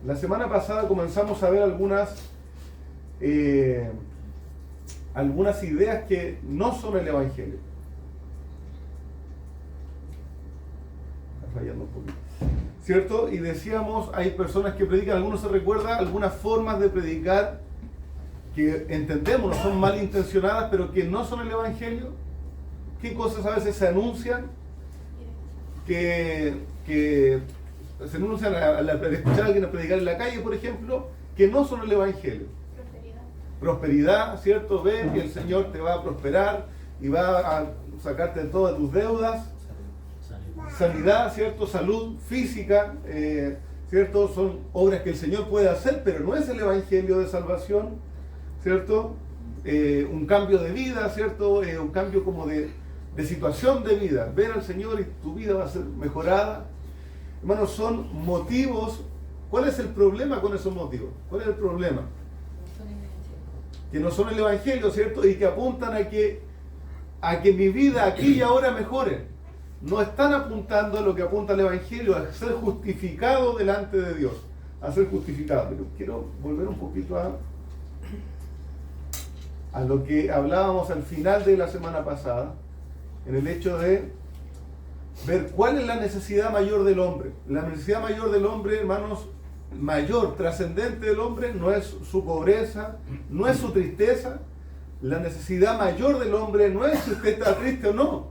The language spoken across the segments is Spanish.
La semana pasada comenzamos a ver algunas ideas que no son el Evangelio. Está fallando un poquito, ¿cierto? Y decíamos, hay personas que predican, algunos se recuerda, algunas formas de predicar que entendemos no son malintencionadas, pero que no son el Evangelio. ¿Qué cosas a veces se anuncian? Que se anuncian al escuchar a alguien a predicar en la calle, por ejemplo, que no son el Evangelio. Prosperidad, ¿cierto? Ven que el Señor te va a prosperar y va a sacarte de todas tus deudas. Sanidad, ¿cierto? Salud física, ¿cierto? Son obras que el Señor puede hacer, pero no es el Evangelio de salvación, ¿cierto? Un cambio de vida, ¿cierto? Un cambio como de situación de vida. Ven al Señor y tu vida va a ser mejorada. Hermanos, son motivos. ¿Cuál es el problema con esos motivos? ¿Cuál es el problema? Que no son el Evangelio, ¿cierto? Y que apuntan a que mi vida aquí y ahora mejore. No están apuntando a lo que apunta el Evangelio, a ser justificado delante de Dios, a ser justificado. Pero quiero volver un poquito a lo que hablábamos al final de la semana pasada, en el hecho de ver cuál es la necesidad mayor del hombre. La necesidad mayor del hombre, hermanos, mayor, trascendente del hombre, no es su pobreza, no es su tristeza. La necesidad mayor del hombre no es si usted está triste o no,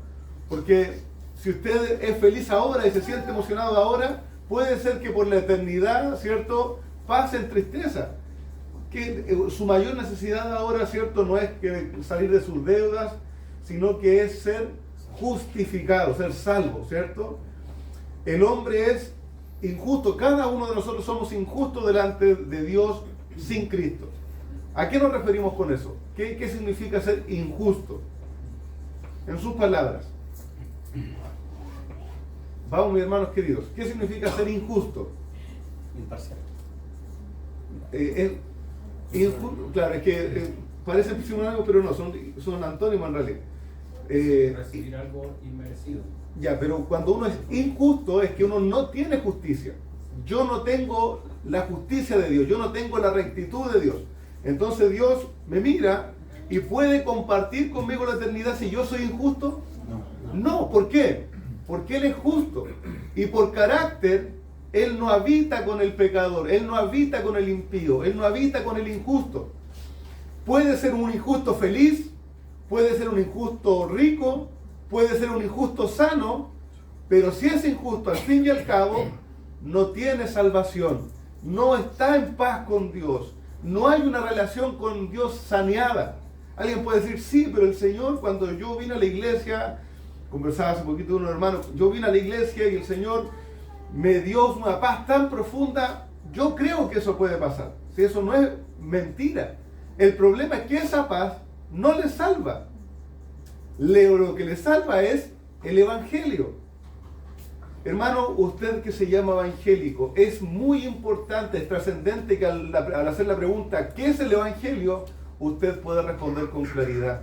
porque si usted es feliz ahora y se siente emocionado ahora, puede ser que por la eternidad, ¿cierto?, pase en tristeza. Que su mayor necesidad ahora, ¿cierto?, no es que salir de sus deudas, sino que es ser justificado, ser salvo, ¿cierto? El hombre es injusto, cada uno de nosotros somos injustos delante de Dios sin Cristo. ¿A qué nos referimos con eso? ¿Qué significa ser injusto? En sus palabras. Vamos, mis hermanos queridos, ¿qué significa ser injusto? Imparcial. Injusto, claro, es que parece sinónimo, pero no, son antónimos en realidad. Recibir algo inmerecido. Ya, pero cuando uno es injusto es que uno no tiene justicia. Yo no tengo la justicia de Dios, yo no tengo la rectitud de Dios. Entonces Dios me mira y puede compartir conmigo la eternidad si yo soy injusto. No, ¿por qué? Porque Él es justo. Y por carácter, Él no habita con el pecador, Él no habita con el impío, Él no habita con el injusto. Puede ser un injusto feliz, puede ser un injusto rico, puede ser un injusto sano, pero si es injusto al fin y al cabo, no tiene salvación, no está en paz con Dios, no hay una relación con Dios saneada. Alguien puede decir, sí, pero el Señor, cuando yo vine a la iglesia, conversaba hace poquito con unos hermanos, yo vine a la iglesia y el Señor me dio una paz tan profunda. Yo creo que eso puede pasar, si eso no es mentira. El problema es que esa paz no le salva. Lo que le salva es el Evangelio. Hermano, usted que se llama evangélico, es muy importante, es trascendente que al hacer la pregunta ¿qué es el Evangelio?, usted puede responder con claridad.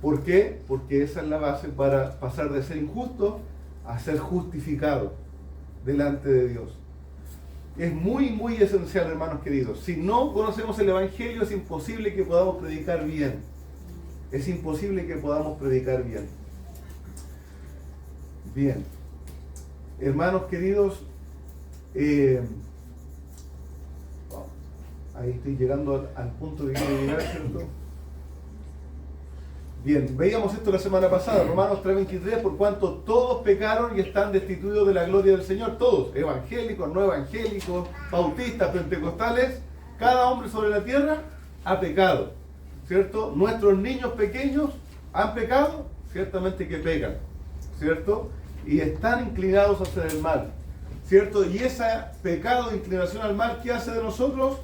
¿Por qué? Porque esa es la base para pasar de ser injusto a ser justificado delante de Dios. Es muy, muy esencial, hermanos queridos. Si no conocemos el Evangelio, es imposible que podamos predicar bien. Es imposible que podamos predicar bien. Bien. Hermanos queridos, ahí estoy llegando al punto que quiero llegar, ¿cierto? Bien, veíamos esto la semana pasada, Romanos 3:23, por cuanto todos pecaron y están destituidos de la gloria del Señor, todos, evangélicos, no evangélicos, bautistas, pentecostales, cada hombre sobre la tierra ha pecado, ¿cierto? Nuestros niños pequeños han pecado, ciertamente que pecan, ¿cierto? Y están inclinados a hacer el mal, ¿cierto? Y ese pecado, inclinación al mal, ¿qué hace de nosotros?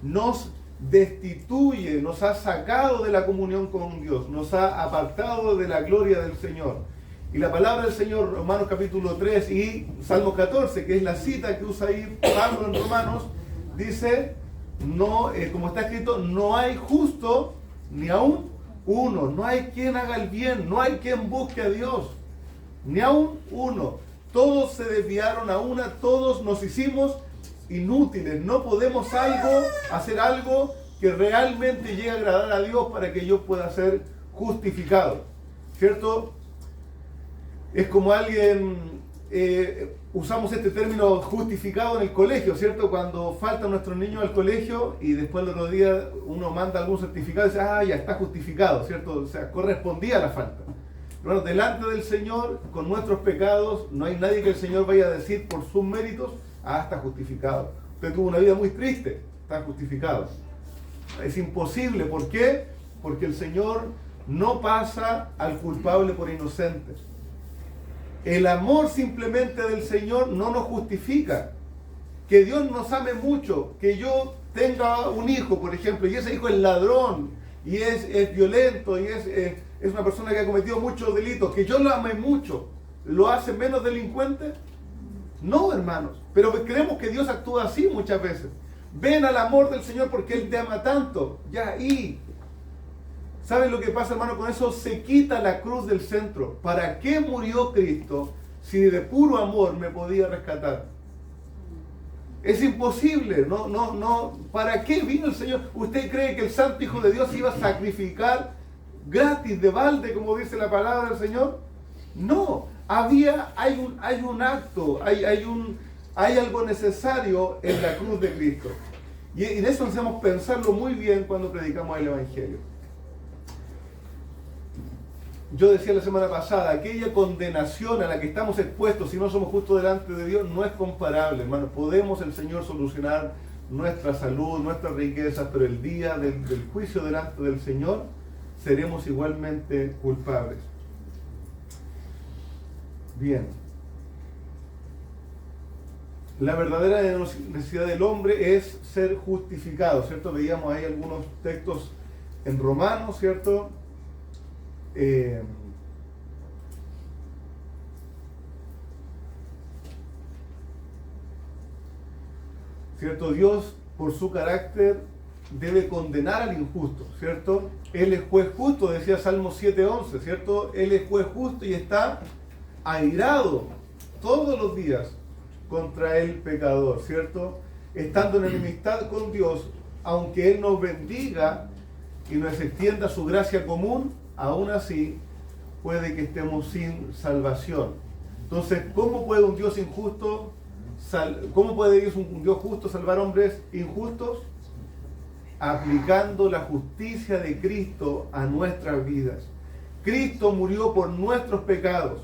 Nos destituye, nos ha sacado de la comunión con Dios, nos ha apartado de la gloria del Señor. Y la palabra del Señor, Romanos capítulo 3 y Salmo 14, que es la cita que usa ahí Pablo en Romanos, dice, no, como está escrito, no hay justo ni aún uno, no hay quien haga el bien, no hay quien busque a Dios, ni aún uno. Todos se desviaron a una, todos nos hicimos inútiles, no podemos hacer algo que realmente llegue a agradar a Dios para que yo pueda ser justificado, ¿cierto? Es como alguien, usamos este término justificado en el colegio, ¿cierto? Cuando faltan nuestros niños al colegio y después el otro día uno manda algún certificado y dice, ya está justificado, ¿cierto? O sea, correspondía a la falta. Bueno, delante del Señor, con nuestros pecados, no hay nadie que el Señor vaya a decir por sus méritos, está justificado. Usted tuvo una vida muy triste, está justificado. Es imposible, ¿por qué? Porque el Señor no pasa al culpable por inocente. El amor simplemente del Señor no nos justifica. Que Dios nos ame mucho, que yo tenga un hijo, por ejemplo, y ese hijo es ladrón, y es violento, y es una persona que ha cometido muchos delitos, que yo lo ame mucho, ¿lo hace menos delincuente? No, hermanos, pero creemos que Dios actúa así muchas veces. Ven al amor del Señor porque Él te ama tanto. Ya ahí. ¿Saben lo que pasa, hermano? Con eso se quita la cruz del centro. ¿Para qué murió Cristo si de puro amor me podía rescatar? Es imposible. No. ¿Para qué vino el Señor? ¿Usted cree que el Santo Hijo de Dios iba a sacrificar gratis, de balde, como dice la palabra del Señor? No. Hay un acto, hay algo necesario en la cruz de Cristo. Y en eso hacemos pensarlo muy bien cuando predicamos el Evangelio. Yo decía la semana pasada, aquella condenación a la que estamos expuestos si no somos justos delante de Dios no es comparable, hermano. Podemos el Señor solucionar nuestra salud, nuestras riquezas, pero el día del juicio delante del Señor seremos igualmente culpables. Bien. La verdadera necesidad del hombre es ser justificado, ¿cierto? Veíamos ahí algunos textos en Romanos, ¿cierto? ¿Cierto? Dios, por su carácter, debe condenar al injusto, ¿cierto? Él es juez justo, decía Salmo 7:11, ¿cierto? Él es juez justo y está airado todos los días contra el pecador, ¿cierto? Estando en enemistad con Dios, aunque Él nos bendiga y nos extienda su gracia común, aún así puede que estemos sin salvación. Entonces, ¿cómo puede un Dios injusto, cómo puede un Dios justo salvar hombres injustos? Aplicando la justicia de Cristo a nuestras vidas. Cristo murió por nuestros pecados.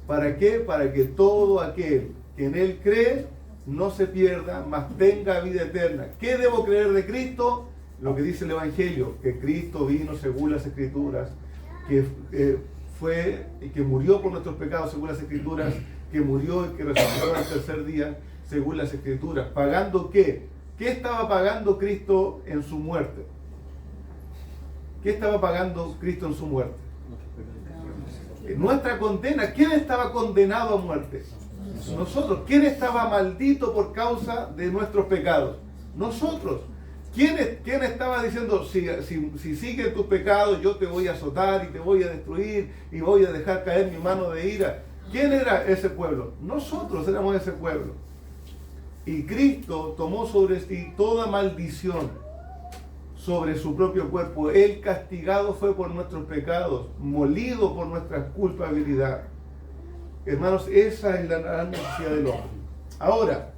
¿Para qué? Para que todo aquel que en Él cree no se pierda, mas tenga vida eterna. ¿Qué debo creer de Cristo? Lo que dice el Evangelio, que Cristo vino según las Escrituras, que murió por nuestros pecados según las Escrituras, que murió y que resucitó al tercer día según las Escrituras. ¿Pagando qué? ¿Qué estaba pagando Cristo en su muerte? ¿Qué estaba pagando Cristo en su muerte? Nuestra condena. ¿Quién estaba condenado a muerte? Nosotros. ¿Quién estaba maldito por causa de nuestros pecados? Nosotros. ¿Quién estaba diciendo, si sigues tus pecados, yo te voy a azotar y te voy a destruir y voy a dejar caer mi mano de ira? ¿Quién era ese pueblo? Nosotros éramos ese pueblo. Y Cristo tomó sobre sí toda maldición sobre su propio cuerpo. Él castigado fue por nuestros pecados, molido por nuestra culpabilidad. Hermanos, esa es la gran necesidad del hombre. Ahora,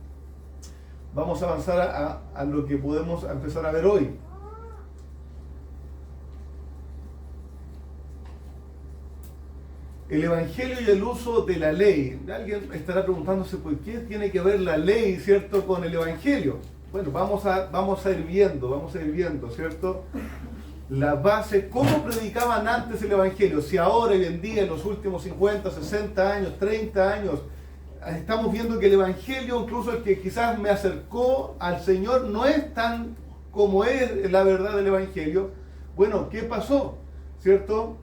vamos a avanzar a lo que podemos empezar a ver hoy. El Evangelio y el uso de la ley. Alguien estará preguntándose por qué tiene que ver la ley, ¿cierto?, con el Evangelio. Bueno, vamos a ir viendo, ¿cierto? La base, ¿cómo predicaban antes el Evangelio? Si ahora, hoy en día, en los últimos 50, 60 años, 30 años, estamos viendo que el Evangelio, incluso el que quizás me acercó al Señor, no es tan como es la verdad del Evangelio. Bueno, ¿qué pasó? ¿Cierto?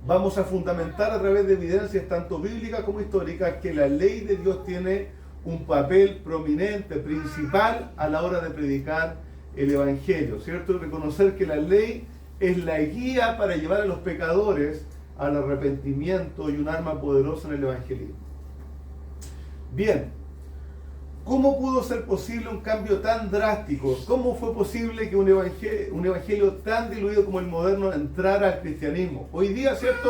Vamos a fundamentar a través de evidencias tanto bíblicas como históricas que la ley de Dios tiene un papel prominente, principal a la hora de predicar el Evangelio, ¿cierto? Y reconocer que la ley es la guía para llevar a los pecadores al arrepentimiento y un arma poderosa en el evangelismo. Bien, ¿Cómo pudo ser posible un cambio tan drástico? ¿Cómo fue posible que un evangelio tan diluido como el moderno entrara al cristianismo? Hoy día, ¿cierto?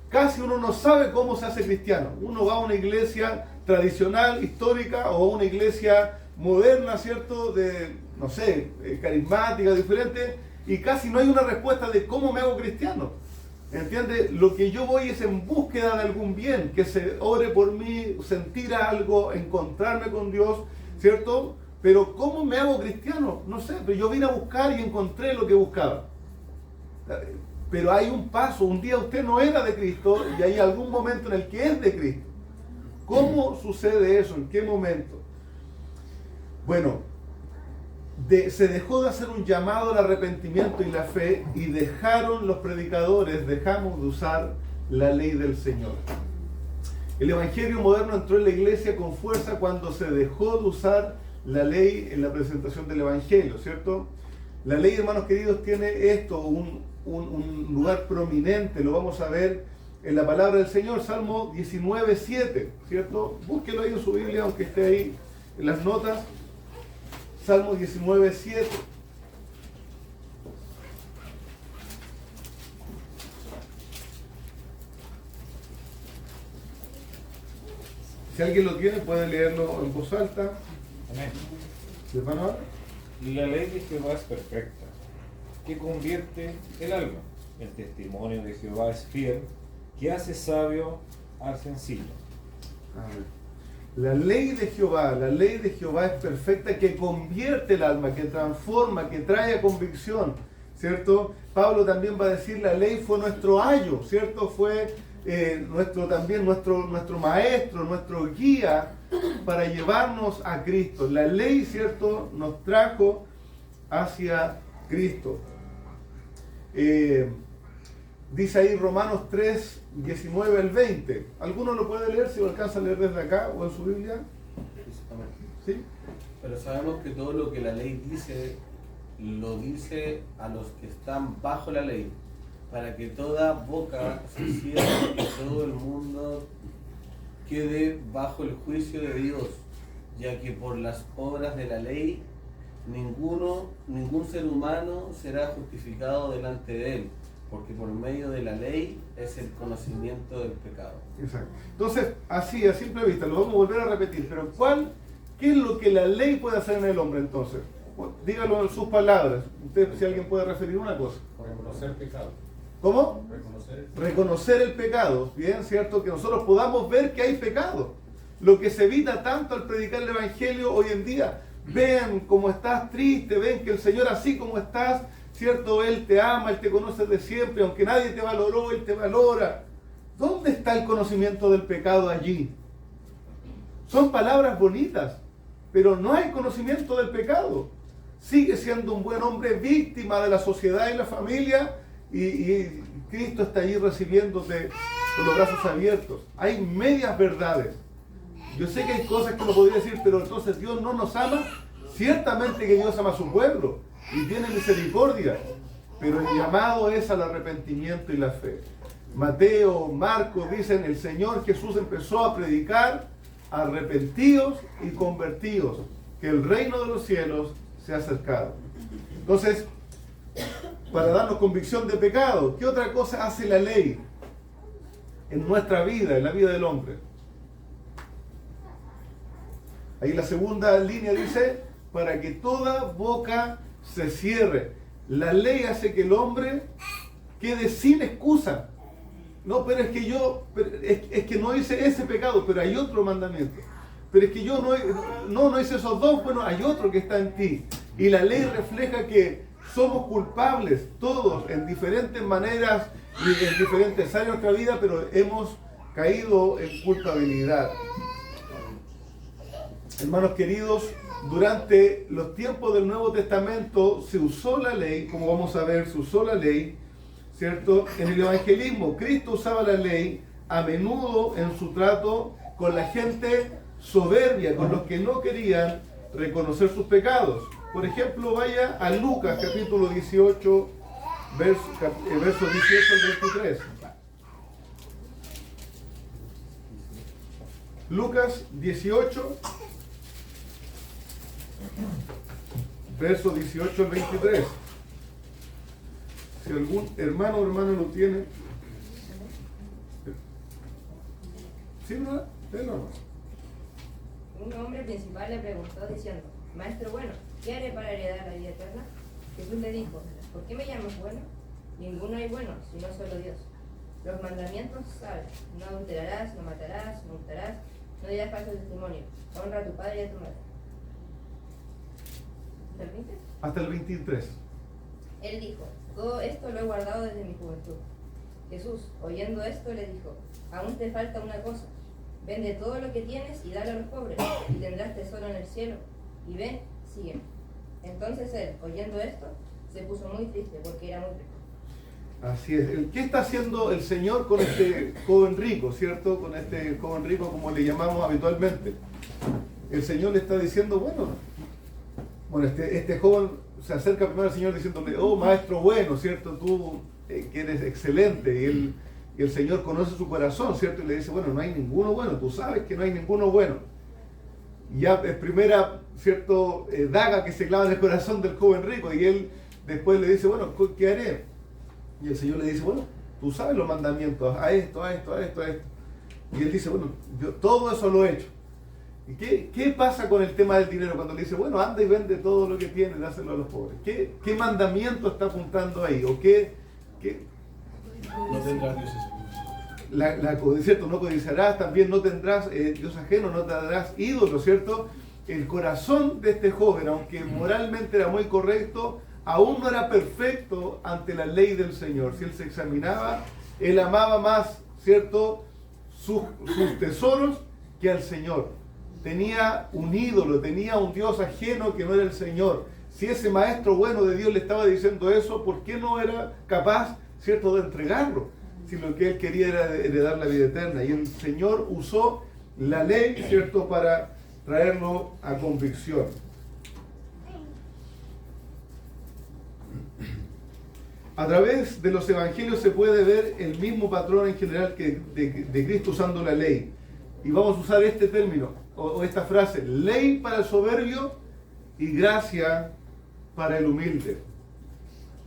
Casi uno no sabe cómo se hace cristiano. Uno va a una iglesia tradicional, histórica, o a una iglesia moderna, ¿cierto? De, no sé, carismática, diferente, y casi no hay una respuesta de cómo me hago cristiano. ¿Entiendes? Lo que yo voy es en búsqueda de algún bien, que se ore por mí, sentir algo, encontrarme con Dios, ¿cierto? Pero ¿cómo me hago cristiano? No sé, pero yo vine a buscar y encontré lo que buscaba. Pero hay un paso, un día usted no era de Cristo y hay algún momento en el que es de Cristo. ¿Cómo sucede eso? ¿En qué momento? Bueno, se dejó de hacer un llamado al arrepentimiento y la fe y dejamos de usar la ley del Señor. El evangelio moderno entró en la iglesia con fuerza cuando se dejó de usar la ley en la presentación del evangelio, ¿cierto? La ley, hermanos queridos, tiene esto, un lugar prominente, lo vamos a ver en la palabra del Señor, Salmo 19:7, ¿cierto? Búsquelo ahí en su Biblia, aunque esté ahí en las notas. Salmo 19:7. Si alguien lo tiene, puede leerlo en voz alta. Amén. ¿Hermano? La ley de Jehová es perfecta, que convierte el alma. El testimonio de Jehová es fiel, que hace sabio al sencillo. La ley de Jehová es perfecta, que convierte el alma, que transforma, que trae a convicción, ¿cierto? Pablo también va a decir, la ley fue nuestro ayo, ¿cierto? Fue nuestro maestro, nuestro guía para llevarnos a Cristo. La ley, ¿cierto?, nos trajo hacia Cristo. Dice ahí Romanos 3, 19 al 20. ¿Alguno lo puede leer si lo alcanza a leer desde acá o en su Biblia? ¿Sí? Pero sabemos que todo lo que la ley dice, lo dice a los que están bajo la ley, para que toda boca se cierre y todo el mundo quede bajo el juicio de Dios, ya que por las obras de la ley ningún ser humano será justificado delante de él, porque por medio de la ley es el conocimiento del pecado. Exacto. Entonces, así, a simple vista, lo vamos a volver a repetir, pero ¿qué es lo que la ley puede hacer en el hombre entonces? Dígalo en sus palabras, usted, si alguien puede referir una cosa. Reconocer el pecado. ¿Cómo? Reconocer el pecado, bien, cierto, que nosotros podamos ver que hay pecado. Lo que se evita tanto al predicar el evangelio hoy en día. Ven cómo estás triste, ven que el Señor así como estás, cierto, Él te ama, Él te conoce de siempre, aunque nadie te valoró, Él te valora. ¿Dónde está el conocimiento del pecado allí? Son palabras bonitas, pero no hay conocimiento del pecado. Sigue siendo un buen hombre víctima de la sociedad y la familia, y Cristo está allí recibiéndote con los brazos abiertos. Hay medias verdades. Yo sé que hay cosas que uno podría decir, pero entonces Dios no nos ama. Ciertamente que Dios ama a su pueblo y tiene misericordia, pero el llamado es al arrepentimiento y la fe. Mateo, Marcos dicen, el Señor Jesús empezó a predicar, arrepentidos y convertidos, que el reino de los cielos se ha acercado. Entonces, para darnos convicción de pecado, ¿qué otra cosa hace la ley en nuestra vida, en la vida del hombre? Ahí la segunda línea dice, para que toda boca se cierre. La ley hace que el hombre quede sin excusa. No, pero es que es que no hice ese pecado, pero hay otro mandamiento. Pero es que yo no hice esos dos, bueno, hay otro que está en ti. Y la ley refleja que somos culpables, todos, en diferentes maneras y en diferentes áreas de nuestra vida, pero hemos caído en culpabilidad. Hermanos queridos, durante los tiempos del Nuevo Testamento se usó la ley, como vamos a ver, se usó la ley, ¿cierto? En el evangelismo, Cristo usaba la ley a menudo en su trato con la gente soberbia, con los que no querían reconocer sus pecados. Por ejemplo, vaya a Lucas capítulo 18, versos 18 al 23. Lucas 18, versos 18 al 23. Si algún hermano o hermana lo tiene. ¿Sí, verdad? Un hombre principal le preguntó diciendo: Maestro bueno, ¿qué haré para heredar la vida eterna? Jesús le dijo: ¿por qué me llamas bueno? Ninguno hay bueno, sino solo Dios. Los mandamientos sabes: no adulterarás, no matarás, no hurtarás, no dirás falso testimonio, honra a tu padre y a tu madre. ¿Hasta el 20? Hasta el 23. Él dijo: todo esto lo he guardado desde mi juventud. Jesús, oyendo esto, le dijo: aún te falta una cosa. Vende todo lo que tienes y dalo a los pobres, y tendrás tesoro en el cielo. Y ven, sígueme. Entonces él, oyendo esto, se puso muy triste porque era muy rico. Así es. ¿Qué está haciendo el Señor con este joven rico, cierto? Con este joven rico, como le llamamos habitualmente. El Señor le está diciendo, bueno, este joven se acerca primero al Señor diciéndole: oh, maestro bueno, cierto, tú que eres excelente. Y el Señor conoce su corazón, cierto, y le dice: bueno, no hay ninguno bueno, tú sabes que no hay ninguno bueno. Y ya es primera, cierto, daga que se clava en el corazón del joven rico, y él después le dice: bueno, ¿qué haré? Y el Señor le dice: bueno, tú sabes los mandamientos, a esto, a esto, a esto, a esto. Y él dice: bueno, yo todo eso lo he hecho. ¿Y qué pasa con el tema del dinero? Cuando le dice: bueno, anda y vende todo lo que tienes, dáselo a los pobres. ¿Qué mandamiento está apuntando ahí? ¿O qué? No tendrás dioses. ¿Cierto? No codiciarás, también no tendrás Dios ajeno, no tendrás ídolos, ¿cierto? El corazón de este joven, aunque moralmente era muy correcto, aún no era perfecto ante la ley del Señor. Si él se examinaba, él amaba más, ¿cierto?, sus tesoros que al Señor. Tenía un ídolo, tenía un Dios ajeno que no era el Señor. Si ese maestro bueno de Dios le estaba diciendo eso, ¿por qué no era capaz, cierto, de entregarlo? Si lo que él quería era heredar la vida eterna. Y el Señor usó la ley, cierto, para traerlo a convicción. A través de los evangelios se puede ver el mismo patrón en general que de Cristo usando la ley. Y vamos a usar este término o esta frase: ley para el soberbio y gracia para el humilde.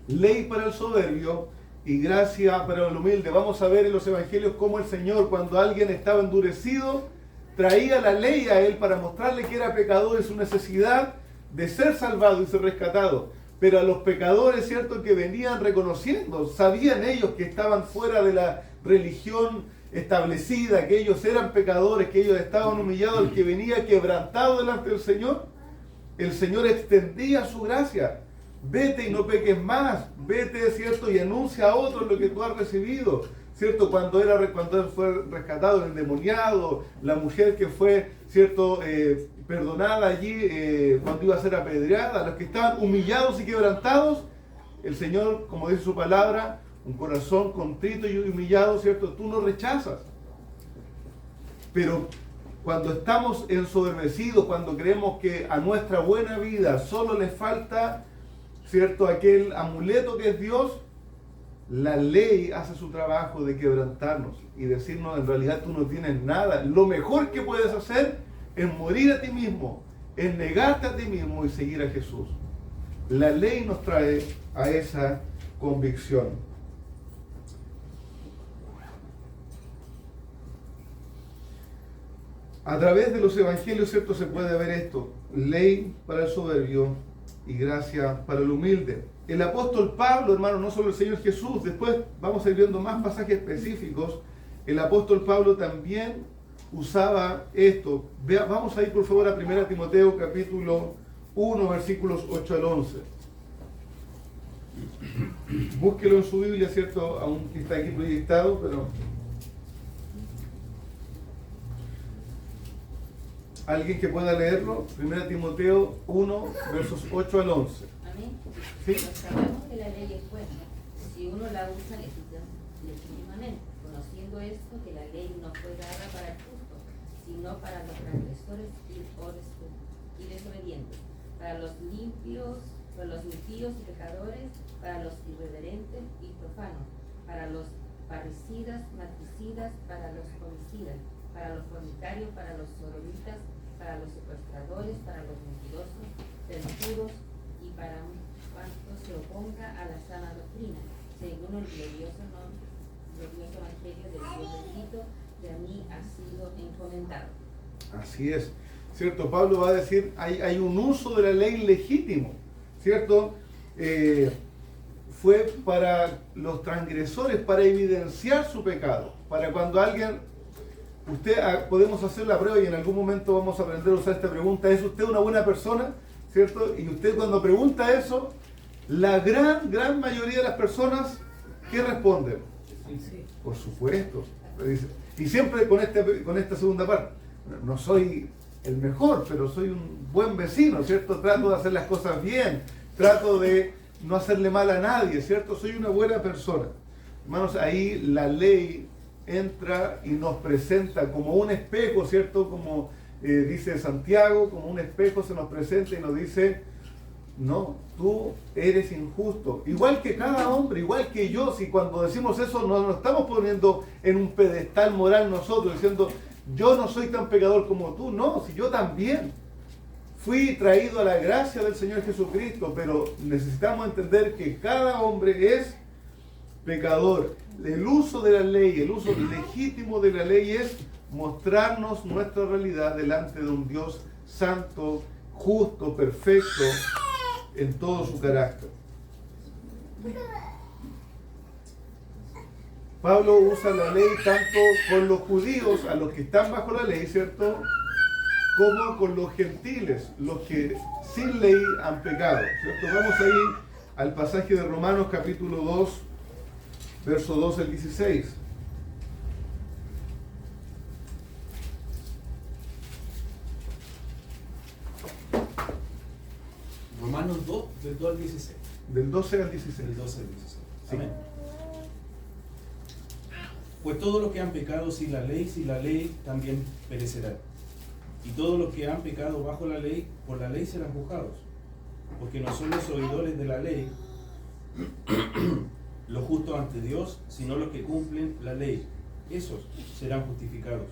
Ley para el soberbio y gracia para el humilde. Vamos a ver en los evangelios cómo el Señor, cuando alguien estaba endurecido, traía la ley a él para mostrarle que era pecador y su necesidad de ser salvado y ser rescatado. Pero a los pecadores, cierto, que venían reconociendo, sabían ellos que estaban fuera de la religión establecida, que ellos eran pecadores, que ellos estaban humillados, el que venía quebrantado delante del Señor, el Señor extendía su gracia. Vete y no peques más, vete, cierto, y anuncia a otros lo que tú has recibido, cierto, cuando él fue rescatado, el endemoniado, la mujer que fue, cierto, perdonada allí cuando iba a ser apedreada, los que estaban humillados y quebrantados, el Señor, como dice su palabra, un corazón contrito y humillado, cierto, tú no rechazas. Pero cuando estamos ensoberbecidos, cuando creemos que a nuestra buena vida solo le falta, cierto, aquel amuleto que es Dios, la ley hace su trabajo de quebrantarnos y decirnos: en realidad tú no tienes nada. Lo mejor que puedes hacer es morir a ti mismo, es negarte a ti mismo y seguir a Jesús. La ley nos trae a esa convicción. A través de los evangelios, cierto, se puede ver esto: ley para el soberbio y gracia para el humilde. El apóstol Pablo, hermano, no solo el Señor Jesús, después vamos a ir viendo más pasajes específicos. El apóstol Pablo también usaba esto. Vamos a ir por favor a 1 Timoteo capítulo 1, versículos 8 al 11. Búsquelo en su Biblia, cierto, aunque está aquí proyectado, pero alguien que pueda leerlo. 1 Timoteo 1, versos 8 al 11. Amén. ¿Sí? Pues sabemos que la ley es buena si uno la usa legítimamente, conociendo esto, que la ley no fue dada para el justo, sino para los transgresores y desobedientes, para los limpios, para los impíos y pecadores, para los irreverentes y profanos, para los parricidas, matricidas, para los homicidas, para los fornicarios, para los sodomitas, para los secuestradores, para los mentirosos, perjuros y para cuanto se oponga a la sana doctrina, según el glorioso evangelio del Dios bendito, que a mí ha sido encomendado. Así es, ¿cierto? Pablo va a decir, hay un uso de la ley legítimo, ¿cierto? Fue para los transgresores, para evidenciar su pecado, para cuando alguien, podemos hacer la prueba y en algún momento vamos a aprender a usar esta pregunta, ¿es usted una buena persona? ¿Cierto? Y usted cuando pregunta eso, la gran mayoría de las personas, ¿qué responden? Sí. Por supuesto. Y siempre con esta segunda parte, no soy el mejor, pero soy un buen vecino, ¿cierto? Trato de hacer las cosas bien, trato de no hacerle mal a nadie, ¿cierto? Soy una buena persona. Hermanos, ahí la ley entra y nos presenta como un espejo, ¿cierto? Como dice Santiago, como un espejo se nos presenta y nos dice, no, tú eres injusto. Igual que cada hombre, igual que yo, si cuando decimos eso no nos estamos poniendo en un pedestal moral nosotros, diciendo, yo no soy tan pecador como tú. No, si yo también fui traído a la gracia del Señor Jesucristo, pero necesitamos entender que cada hombre es pecador. El uso de la ley, el uso legítimo de la ley es mostrarnos nuestra realidad delante de un Dios santo, justo, perfecto en todo su carácter. Pablo usa la ley tanto con los judíos, a los que están bajo la ley, ¿cierto?, como con los gentiles, los que sin ley han pecado, ¿cierto? Vamos ahí al pasaje de Romanos capítulo 2, verso 12 al 16. Romanos 2, del 2 al 16. Del 12 al 16. Del 12 al 16. Sí. Amén. Pues todos los que han pecado sin la ley también perecerán. Y todos los que han pecado bajo la ley, por la ley serán juzgados. Porque no son los oidores de la ley los justos ante Dios, sino los que cumplen la ley. Esos serán justificados.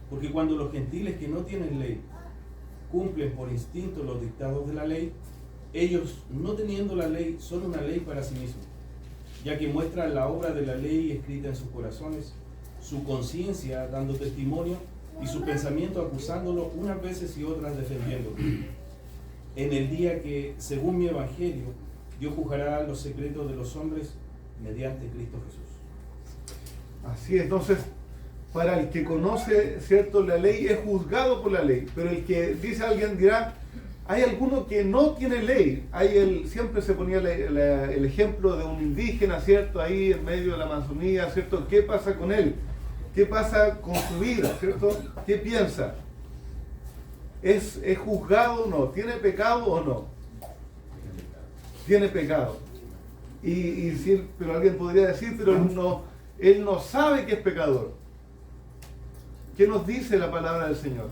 Porque cuando los gentiles que no tienen ley cumplen por instinto los dictados de la ley, ellos, no teniendo la ley, son una ley para sí mismos, ya que muestran la obra de la ley escrita en sus corazones, su conciencia dando testimonio y su pensamiento acusándolo unas veces y otras defendiéndolo. En el día que, según mi evangelio, Dios juzgará los secretos de los hombres mediante Cristo Jesús. Así es, entonces, para el que conoce, ¿cierto?, la ley es juzgado por la ley, pero el que dice, alguien dirá, hay alguno que no tiene ley. Siempre se ponía el ejemplo de un indígena, ¿cierto?, ahí en medio de la Amazonía, ¿cierto? ¿Qué pasa con él? ¿Qué pasa con su vida? ¿Cierto? ¿Qué piensa? ¿Es juzgado o no? ¿Tiene pecado o no? Tiene pecado. Pero alguien podría decir, pero él no sabe que es pecador. ¿Qué nos dice la palabra del Señor?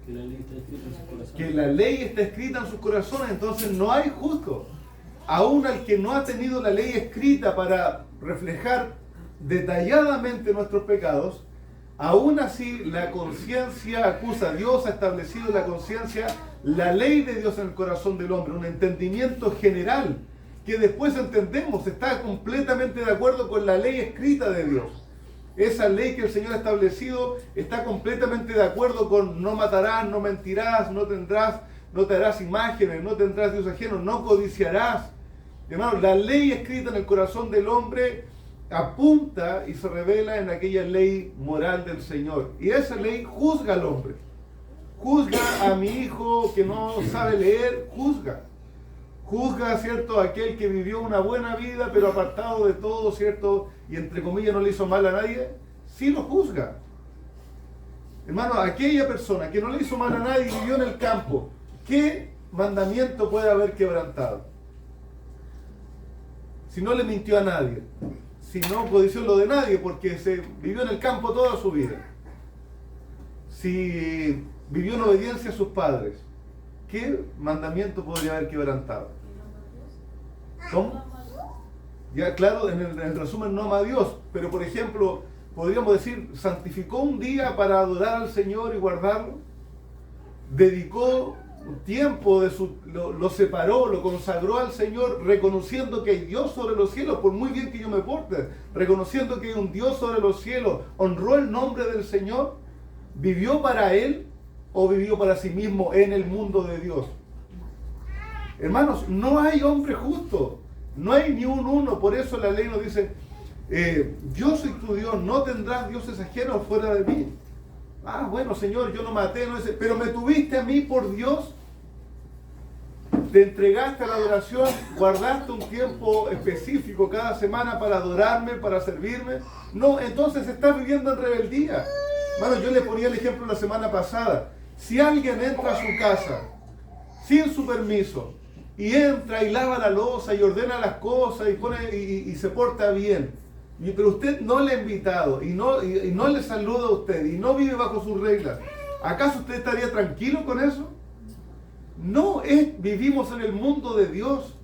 Que la ley está escrita en sus corazones. Que la ley está escrita en sus corazones, entonces no hay justo. Aún al que no ha tenido la ley escrita para reflejar detalladamente nuestros pecados, aún así la conciencia acusa. Dios ha establecido la conciencia, la ley de Dios en el corazón del hombre, un entendimiento general que después entendemos, está completamente de acuerdo con la ley escrita de Dios. Esa ley que el Señor ha establecido está completamente de acuerdo con no matarás, no mentirás, no te harás imágenes, no tendrás Dios ajeno, no codiciarás. Hermano, la ley escrita en el corazón del hombre apunta y se revela en aquella ley moral del Señor. Y esa ley juzga al hombre. Juzga a mi hijo que no sabe leer, juzga. Juzga, ¿cierto?, a aquel que vivió una buena vida, pero apartado de todo, ¿cierto?, y entre comillas no le hizo mal a nadie, sí lo juzga. Hermano, aquella persona que no le hizo mal a nadie y vivió en el campo, ¿qué mandamiento puede haber quebrantado? Si no le mintió a nadie, si no codició lo de nadie, porque se vivió en el campo toda su vida, si vivió en obediencia a sus padres, ¿qué mandamiento podría haber quebrantado? ¿Cómo? Ya, claro, en el resumen no ama a Dios, pero por ejemplo, podríamos decir, santificó un día para adorar al Señor y guardarlo. dedicó un tiempo, lo separó, lo consagró al Señor, reconociendo que hay Dios sobre los cielos, por muy bien que yo me porte, reconociendo que hay un Dios sobre los cielos, honró el nombre del Señor, ¿vivió para Él o vivió para sí mismo en el mundo de Dios? Hermanos, no hay hombre justo, no hay ni un uno. Por eso la ley nos dice, yo soy tu Dios, no tendrás dioses ajenos fuera de mí. Ah, bueno, Señor, yo no maté, pero me tuviste a mí por Dios, te entregaste a la adoración, guardaste un tiempo específico cada semana para adorarme, para servirme. No, entonces estás viviendo en rebeldía. Hermano, yo le ponía el ejemplo la semana pasada. Si alguien entra a su casa sin su permiso y entra y lava la loza y ordena las cosas y se porta bien, pero usted no le ha invitado y no le saluda a usted y no vive bajo sus reglas, ¿acaso usted estaría tranquilo con eso? No, vivimos en el mundo de Dios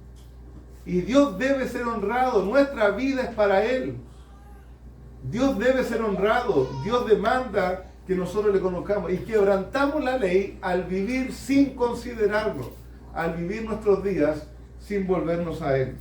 y Dios debe ser honrado, nuestra vida es para Él. Dios debe ser honrado, Dios demanda que nosotros le conozcamos y quebrantamos la ley al vivir sin considerarlo, al vivir nuestros días sin volvernos a Él.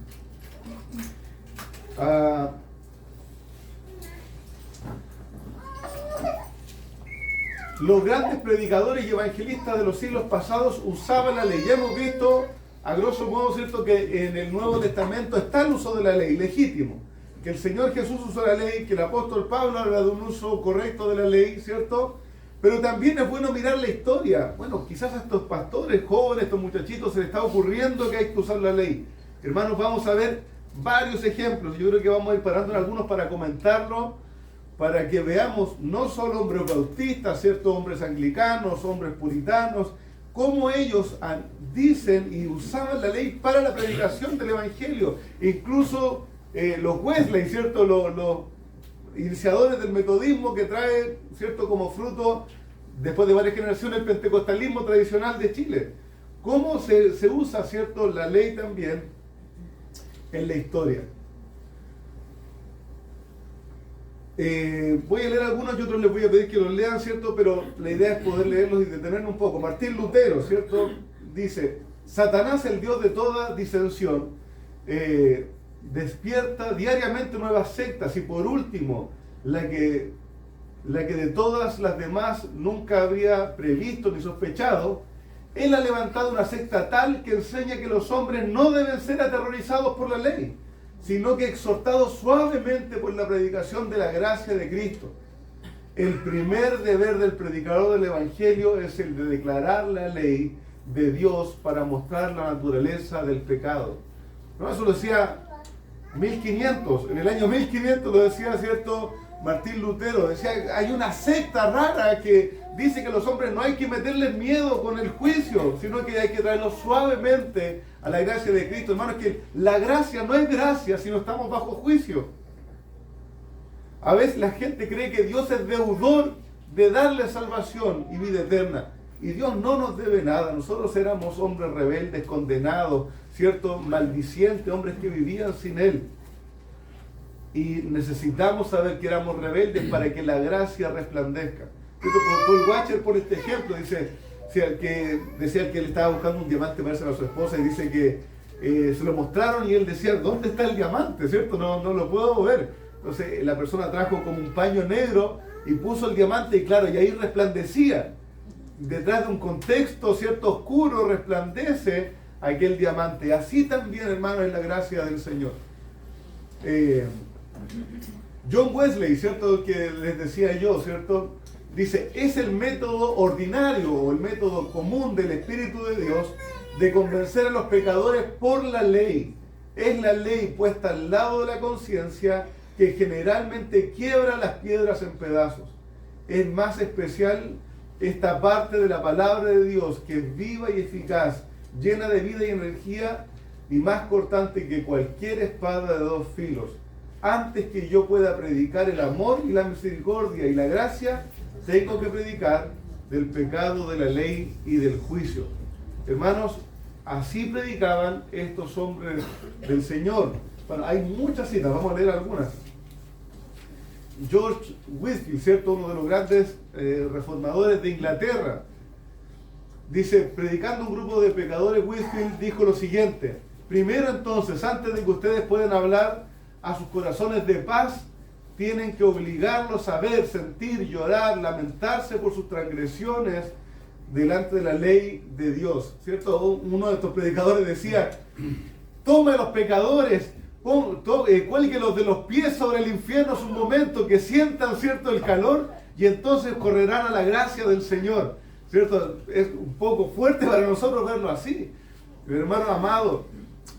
Los grandes predicadores y evangelistas de los siglos pasados usaban la ley. Ya hemos visto, a grosso modo, ¿cierto?, que en el Nuevo Testamento está el uso de la ley, legítimo. Que el Señor Jesús usó la ley, que el apóstol Pablo habla de un uso correcto de la ley, ¿cierto? Pero también es bueno mirar la historia. Bueno, quizás a estos pastores jóvenes, estos muchachitos, se les está ocurriendo que hay que usar la ley. Hermanos, vamos a ver varios ejemplos. Yo creo que vamos a ir parando en algunos para comentarlo, para que veamos no solo hombres bautistas, ¿cierto?, hombres anglicanos, hombres puritanos, cómo ellos dicen y usaban la ley para la predicación del Evangelio. Incluso los Wesley, ¿cierto?, los iniciadores del metodismo que trae, ¿cierto?, como fruto, después de varias generaciones, el pentecostalismo tradicional de Chile. Cómo se usa, ¿cierto?, la ley también en la historia. Voy a leer algunos y otros les voy a pedir que los lean, ¿cierto? Pero la idea es poder leerlos y detenernos un poco. Martín Lutero, ¿cierto?, dice: Satanás, el Dios de toda disensión, despierta diariamente nuevas sectas, y por último, la que de todas las demás nunca había previsto ni sospechado, él ha levantado una secta tal que enseña que los hombres no deben ser aterrorizados por la ley, sino que exhortados suavemente por la predicación de la gracia de Cristo. El primer deber del predicador del Evangelio es el de declarar la ley de Dios para mostrar la naturaleza del pecado. ¿No? Eso lo decía 1500, en el año 1500 lo decía, ¿cierto?, Martín Lutero. Decía, hay una secta rara que dice que los hombres no hay que meterles miedo con el juicio, sino que hay que traerlos suavemente a la gracia de Cristo. Hermanos, que la gracia no es gracia si no estamos bajo juicio. A veces la gente cree que Dios es deudor de darle salvación y vida eterna, y Dios no nos debe nada. Nosotros éramos hombres rebeldes, condenados, ¿cierto?, maldicientes, hombres que vivían sin Él. Y necesitamos saber que éramos rebeldes para que la gracia resplandezca. Paul Washer pone este ejemplo, dice, decía que él estaba buscando un diamante para hacer a su esposa, y dice que se lo mostraron y él decía, ¿dónde está el diamante? ¿Cierto? No lo puedo ver. Entonces la persona trajo como un paño negro y puso el diamante, y claro, y ahí resplandecía. Detrás de un contexto, ¿cierto?, oscuro, resplandece aquel diamante. Así también, hermanos, es la gracia del Señor. John Wesley, ¿cierto?, que les decía yo, ¿cierto?, dice, es el método ordinario o el método común del Espíritu de Dios de convencer a los pecadores por la ley. Es la ley puesta al lado de la conciencia que generalmente quiebra las piedras en pedazos. Es más especial esta parte de la palabra de Dios, que es viva y eficaz, llena de vida y energía, y más cortante que cualquier espada de dos filos. Antes que yo pueda predicar el amor y la misericordia y la gracia, tengo que predicar del pecado, de la ley y del juicio. Hermanos, así predicaban estos hombres del Señor. Bueno, hay muchas citas, vamos a leer algunas. George Whitefield, ¿cierto?, uno de los grandes reformadores de Inglaterra, dice, predicando un grupo de pecadores, Whitefield dijo lo siguiente: primero entonces, antes de que ustedes puedan hablar a sus corazones de paz, tienen que obligarlos a ver, sentir, llorar, lamentarse por sus transgresiones delante de la ley de Dios, ¿cierto? Uno de estos predicadores decía, tome a los pecadores, cuélguelos de los pies sobre el infierno un momento, que sientan, ¿cierto?, el calor, y entonces correrán a la gracia del Señor, ¿cierto? Es un poco fuerte para nosotros verlo así, pero hermano amado,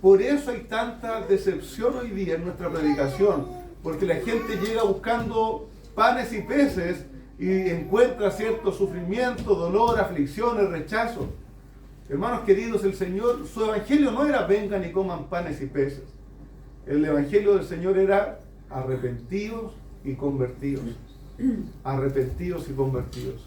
por eso hay tanta decepción hoy día en nuestra predicación, porque la gente llega buscando panes y peces y encuentra cierto sufrimiento, dolor, aflicciones, rechazo. Hermanos queridos, el Señor, su evangelio no era vengan y coman panes y peces. El evangelio del Señor era arrepentidos y convertidos. Arrepentidos y convertidos.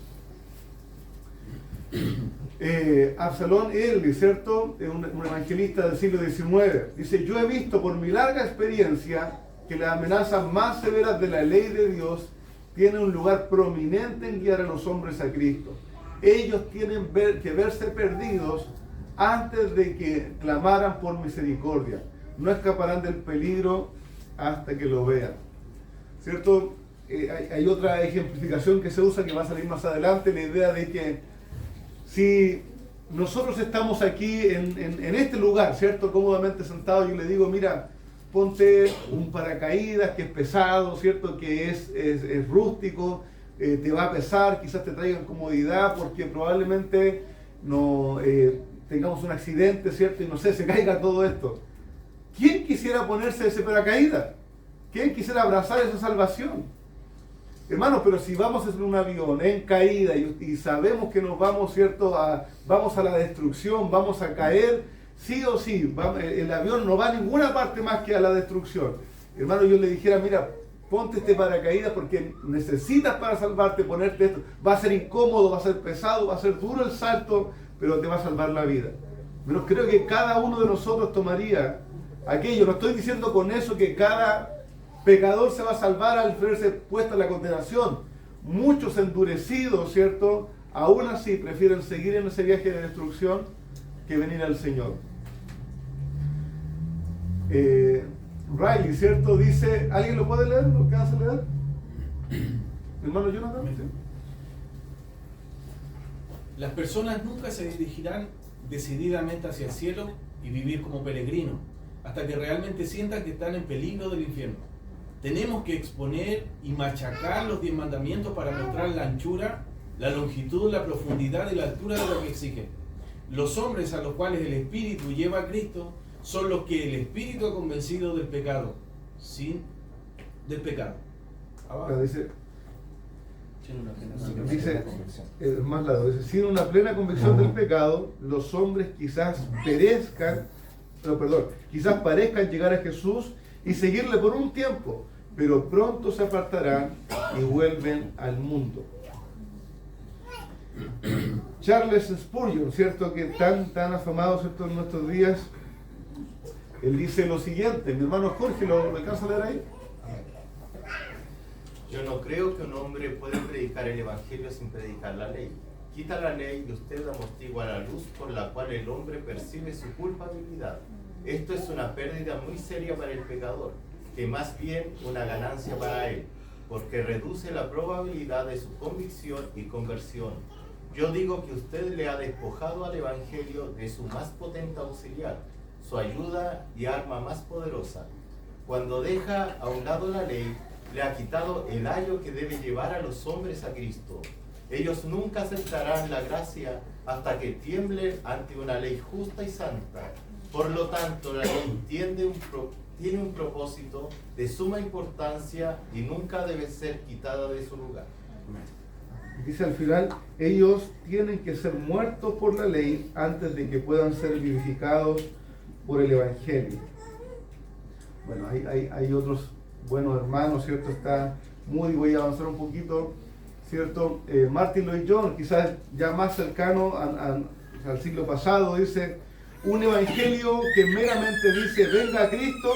Absalón Elby, ¿cierto? Un evangelista del siglo XIX, dice, yo he visto por mi larga experiencia que las amenazas más severas de la ley de Dios tienen un lugar prominente en guiar a los hombres a Cristo. Ellos tienen que verse perdidos antes de que clamaran por misericordia. No escaparán del peligro hasta que lo vean. ¿Cierto? Hay otra ejemplificación que se usa que va a salir más adelante, la idea de que si nosotros estamos aquí en este lugar, ¿cierto?, cómodamente sentados, yo le digo, mira, ponte un paracaídas que es pesado, ¿cierto?, que es rústico, te va a pesar, quizás te traigan comodidad porque probablemente no tengamos un accidente, ¿cierto?, y no sé, se caiga todo esto. ¿Quién quisiera ponerse ese paracaídas? ¿Quién quisiera abrazar esa salvación? Hermanos, pero si vamos en un avión en caída y sabemos que nos vamos, ¿cierto?, vamos a la destrucción, vamos a caer, sí o sí, el avión no va a ninguna parte más que a la destrucción. Hermano, yo le dijera, mira, ponte este paracaídas porque necesitas para salvarte ponerte esto. Va a ser incómodo, va a ser pesado, va a ser duro el salto, pero te va a salvar la vida. Pero creo que cada uno de nosotros tomaría aquello. No estoy diciendo con eso que cada pecador se va a salvar al verse puesta en la condenación. Muchos endurecidos, ¿cierto?, aún así prefieren seguir en ese viaje de destrucción que venir al Señor. Riley, ¿cierto?, dice, ¿alguien lo puede leer? ¿Lo que hace leer? Hermano Jonathan. ¿Sí? Las personas nunca se dirigirán decididamente hacia el cielo y vivir como peregrinos, hasta que realmente sientan que están en peligro del infierno. Tenemos que exponer y machacar los 10 mandamientos para mostrar la anchura, la longitud, la profundidad y la altura de lo que exigen. Los hombres a los cuales el Espíritu lleva a Cristo son los que el Espíritu ha convencido del pecado, del pecado. Dice más lado, dice, sin una plena convicción del pecado, los hombres quizás quizás parezcan llegar a Jesús y seguirle por un tiempo, pero pronto se apartarán y vuelven al mundo. Charles Spurgeon, ¿cierto?, que tan afamado, ¿cierto?, en nuestros días, él dice lo siguiente, mi hermano Jorge, ¿lo alcanza a leer ahí? Yo no creo que un hombre pueda predicar el Evangelio sin predicar la ley. Quita la ley y usted amortigua la luz por la cual el hombre percibe su culpabilidad. Esto es una pérdida muy seria para el pecador, que más bien una ganancia para él, porque reduce la probabilidad de su convicción y conversión. Yo digo que usted le ha despojado al Evangelio de su más potente auxiliar, su ayuda y arma más poderosa. Cuando deja a un lado la ley, le ha quitado el ayo que debe llevar a los hombres a Cristo. Ellos nunca aceptarán la gracia hasta que tiemblen ante una ley justa y santa. Por lo tanto, la ley tiene un propósito de suma importancia y nunca debe ser quitada de su lugar. Dice al final, ellos tienen que ser muertos por la ley antes de que puedan ser vivificados por el Evangelio. Bueno, hay otros buenos hermanos, ¿cierto? Voy a avanzar un poquito, ¿cierto? Martin Lloyd-Jones, quizás ya más cercano al siglo pasado, dice, un evangelio que meramente dice, venga a Cristo,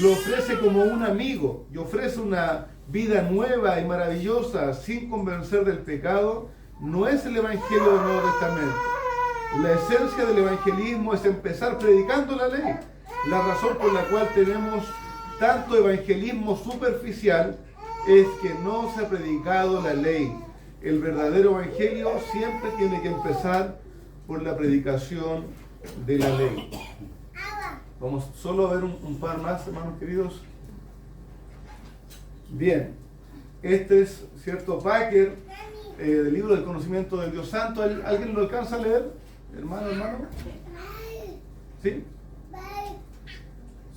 lo ofrece como un amigo y ofrece una vida nueva y maravillosa sin convencer del pecado, no es el evangelio del Nuevo Testamento. La esencia del evangelismo es empezar predicando la ley. La razón por la cual tenemos tanto evangelismo superficial es que no se ha predicado la ley. El verdadero evangelio siempre tiene que empezar por la predicación de la ley. Vamos solo a ver un par más, hermanos queridos. Bien, este es, ¿cierto? Packer, del libro del conocimiento del Dios Santo. ¿Alguien lo alcanza a leer? Hermano. ¿Sí?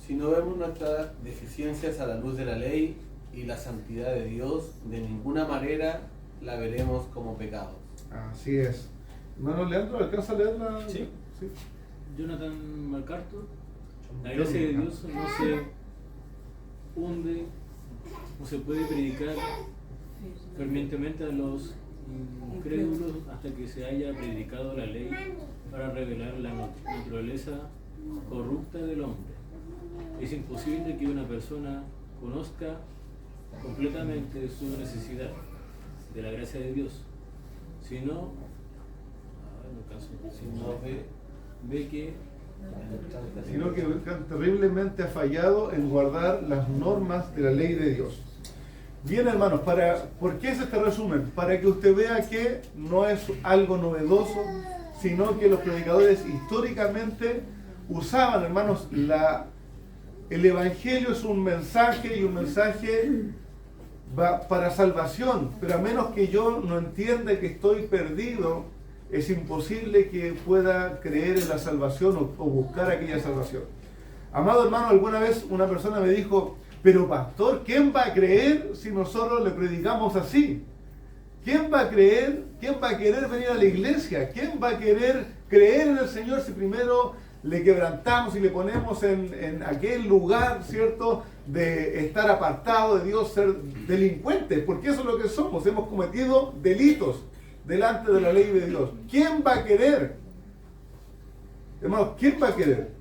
Si no vemos nuestras deficiencias a la luz de la ley y la santidad de Dios, de ninguna manera la veremos como pecados. Así es. Hermano Leandro, ¿alcanza a leerla? Sí. Sí. Jonathan MacArthur, la gracia de Dios no se hunde, no se puede predicar fervientemente a los incrédulos hasta que se haya predicado la ley para revelar la naturaleza corrupta del hombre. Es imposible que una persona conozca completamente su necesidad de la gracia de Dios, si no ve que Sino que terriblemente ha fallado en guardar las normas de la ley de Dios. Bien, hermanos, ¿por qué es este resumen? Para que usted vea que no es algo novedoso, sino que los predicadores históricamente usaban, hermanos, el Evangelio es un mensaje, y un mensaje va para salvación, pero a menos que yo no entienda que estoy perdido, es imposible que pueda creer en la salvación o buscar aquella salvación. Amado hermano, alguna vez una persona me dijo: pero pastor, ¿quién va a creer si nosotros le predicamos así? ¿Quién va a creer? ¿Quién va a querer venir a la iglesia? ¿Quién va a querer creer en el Señor si primero le quebrantamos y le ponemos en aquel lugar, ¿cierto?, de estar apartado de Dios, ser delincuentes? Porque eso es lo que somos, hemos cometido delitos delante de la ley de Dios. ¿Quién va a querer? Hermanos, ¿quién va a querer?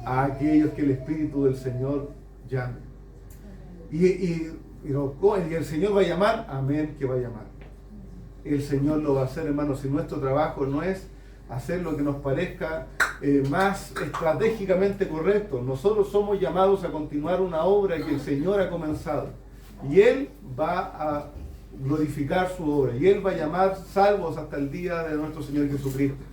A aquellos que el Espíritu del Señor llame. Y el Señor va a llamar, amén, que va a llamar. El Señor lo va a hacer, hermanos, y nuestro trabajo no es hacer lo que nos parezca más estratégicamente correcto. Nosotros somos llamados a continuar una obra que el Señor ha comenzado. Y Él va a glorificar su obra. Y Él va a llamar salvos hasta el día de nuestro Señor Jesucristo.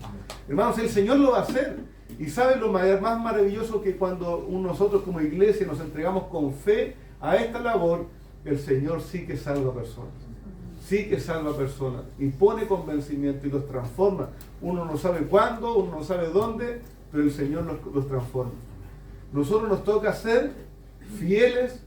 Hermanos, el Señor lo va a hacer. Y ¿saben lo más maravilloso? Que cuando nosotros como iglesia nos entregamos con fe a esta labor, el Señor sí que salva personas. Sí que salva personas. Y pone convencimiento y los transforma. Uno no sabe cuándo, uno no sabe dónde, pero el Señor los transforma. Nosotros nos toca ser fieles,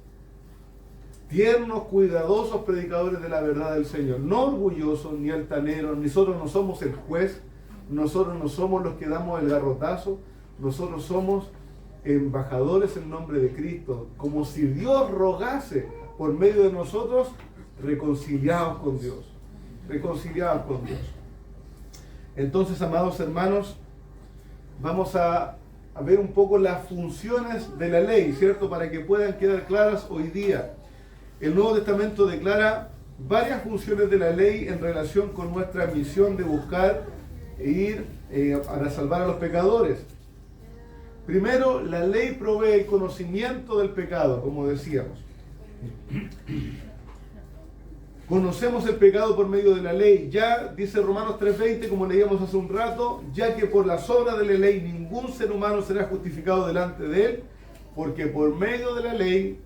tiernos, cuidadosos predicadores de la verdad del Señor. No orgullosos ni altaneros. Nosotros no somos el juez. Nosotros no somos los que damos el garrotazo. Nosotros somos embajadores en nombre de Cristo, como si Dios rogase por medio de nosotros, reconciliados con Dios. Reconciliados con Dios. Entonces, amados hermanos, vamos a ver un poco las funciones de la ley, ¿cierto? Para que puedan quedar claras hoy día. El Nuevo Testamento declara varias funciones de la ley en relación con nuestra misión de buscar e ir para salvar a los pecadores. Primero, la ley provee el conocimiento del pecado, como decíamos. Conocemos el pecado por medio de la ley. Ya dice Romanos 3:20, como leíamos hace un rato, ya que por las obras de la ley ningún ser humano será justificado delante de él, porque por medio de la ley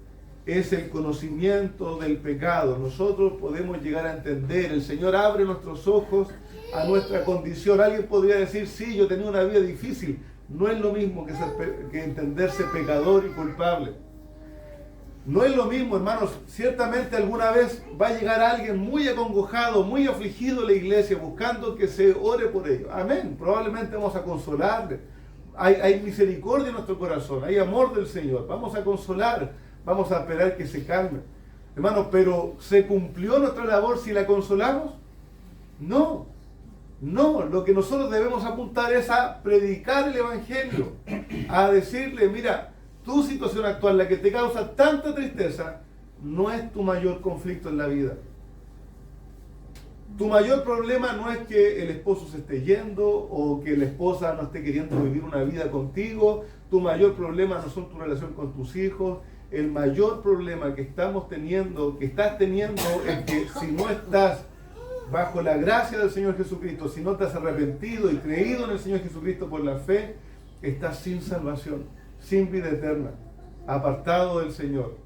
es el conocimiento del pecado. Nosotros podemos llegar a entender, el Señor abre nuestros ojos a nuestra condición. Alguien podría decir: sí, yo tenía una vida difícil. No es lo mismo que entenderse pecador y culpable. No es lo mismo, hermanos. Ciertamente alguna vez va a llegar alguien muy acongojado, muy afligido a la iglesia, buscando que se ore por ellos. Amén. Probablemente vamos a consolarle. Hay misericordia en nuestro corazón, hay amor del Señor. Vamos a consolar, vamos a esperar que se calme. Hermanos, pero ¿se cumplió nuestra labor si la consolamos? No. No, lo que nosotros debemos apuntar es a predicar el Evangelio, a decirle: mira, tu situación actual, la que te causa tanta tristeza, no es tu mayor conflicto en la vida. Tu mayor problema no es que el esposo se esté yendo o que la esposa no esté queriendo vivir una vida contigo. Tu mayor problema no son tu relación con tus hijos. El mayor problema que estás teniendo es que si no estás bajo la gracia del Señor Jesucristo, si no te has arrepentido y creído en el Señor Jesucristo por la fe, estás sin salvación, sin vida eterna, apartado del Señor.